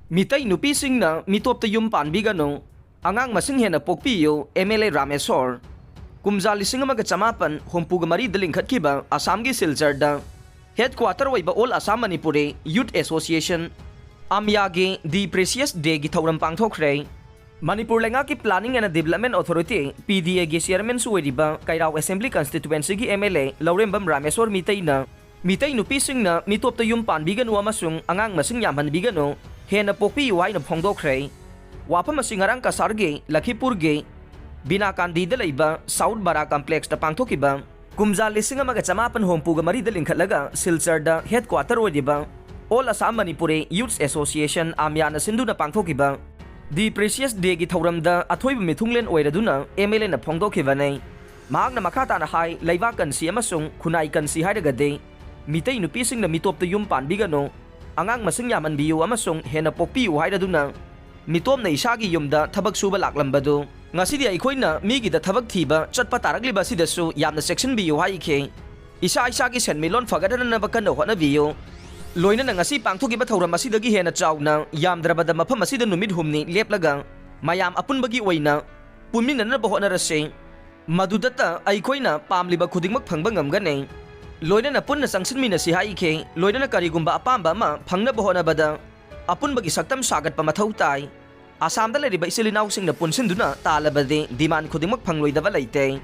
Mitai nupisingna mitopta yum panbigano, angang masing hena pokpiyo MLA Ramesor, kumza lising amaga chamapan humpuga mari dalingkhat kiba Assam gi Silchar headquarter waiba All Assam Manipuri Youth Association amyagi the Precious Day gi thauram pangthokre Manipur lenga ki Planning and Development Authority PDA gi chairman suweriba Kairao Assembly Constituency gi MLA Laurembam Ramesor mitai nupisingna mitopta yum panbigano amasung angang masing yamanbigano hena pokpi yuai na phongdokre wapa masing arang kasarge Lakhipurge Binakandi dalaiba South Bara Complex ta pangthokiba kumza lising amaga chamapan hompuga mari dalingkhatlaga Silchar da headquarter oidiba All Assam Manipuri Youth Association amyana sindu na pangthokiba The Precious Day gi thauram da athoiba mithunglen oiraduna MLA na phongdokhibane mahakna makhata na hai laiba kansi amasung khunai kansi haidagade mitai nupising na mitopta yum panbigano angang masing yamanbiyu amasung hena pokpiyu hairaduna mitom na isagi yumda thabak suba laklambadu ngasidi aikoina migi da thabak thiba chatpa taragliba sidasu yamna section biyu haike isagi senmilon fagadana na bakana hona biyu loina na ngasi pangthokiba thauram asidagi hena chawna yamdrabada mafam asida numit humni leplaga mayam apunbagi oina pumina na bahona rase madudata aikoina pamliba khudingmak phangba ngamgane loina na punna sangsinmina si haike loina na karigumba apamba ma phangna bahona bada apunbagi saktam sagat pa mathau tai Assam da leriba isilinaw sing na punsinduna talabade diman khudingmak phangloidaba leite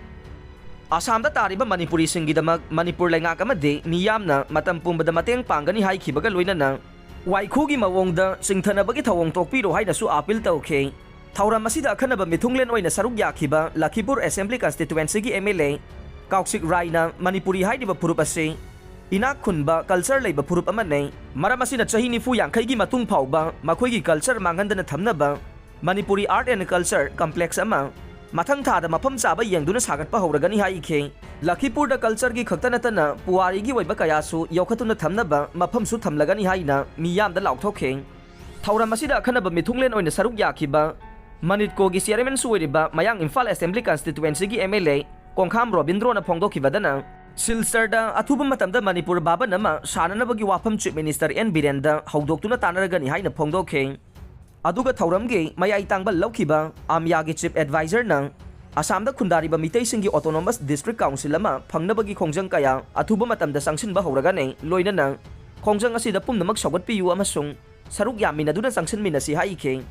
Assam da tariba Manipuri singidamag Manipur lenga kamade niyamna matam pumbada mateng panggani haikhibaga loinana waikhugi mawongda singthanabagi thawong tokpiro haina su appeal tawkhe thauram asida akhanaba mithunglen oina saruk yakhiba Lakhipur Assembly Constituency gi MLA Kaushik Raina Manipuri haidiba phurup ase inak khunba culture leiba phurup amane maram asina chahi nifu yangkhai gi matung phauba makhoi gi culture mangandana thamnaba Manipuri Art and Culture Complex ama mathang thada mafam chaba yengduna sagatpa hawragani haikhe Lakhipur da culture gi khaktanatana puwari gi waiba kayasu yokhatuna thamnaba mafam su thamlagani haina miyam da lauthokhe thauram asida akhanaba mithunglen oina saruk yakhiba Manitko gi chairman suweriba Mayang Imphal Assembly Constituency gi MLA Kongkham Robindro na phongdokhibadana Silchar da athuba matamda Manipur baba nama sananabagi wafam Chief Minister N Birenda haudoktuna tanaragani haina phongdokhe aduga thauramge mayai tangbal laukhiba amyagi Chief Advisor na Assam da khundariba mitai singi Autonomous District Council ama phangnabagi khongjang kaya athuba matamda sangsinba hawragane loinana khongjang asida pumnamak sagatpiyu amasung saruk yaminaduna sangsinmina si haike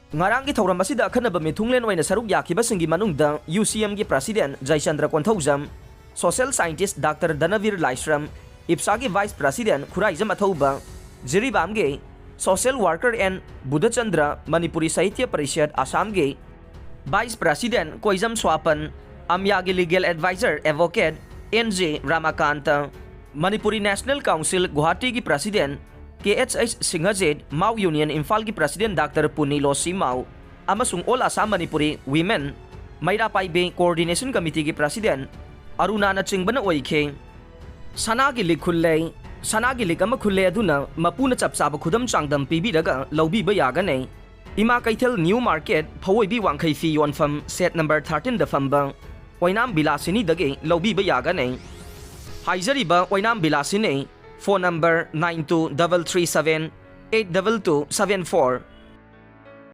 ngarangi thauram asida akhanaba mithunglen oina saruk yakhiba singi manungda UCM gi President Jaichandra Konthaujam Social Scientist Dr. Danavir Laisram IPSA gi Vice President Khuraijam Athauba Jiribam ge Social Worker and Budachandra Manipuri Sahitya Parishad Assam ge Vice President Koizam Swapan Amyagi Legal Advisor Advocate NJ Ramakanta Manipuri National Council Guwahati gi President KHH Singhajed Mau Union Imphal gi President Dr. Punilo Simau amasung All Assam Manipuri Women Maira Paibe Coordination Committee gi President Aruna na chingbana oikhe sanagi likhulle sanagi likama khulle aduna mapuna chapsaba khudam changdam pibiraga laubiba yagane Ima Kaithel New Market Phawoibi Wangkhai Fi Yonfam set number 13 da famba Oinam Bilasini dage laubiba yagane haijariba Oinam Bilasini phone number 9233782274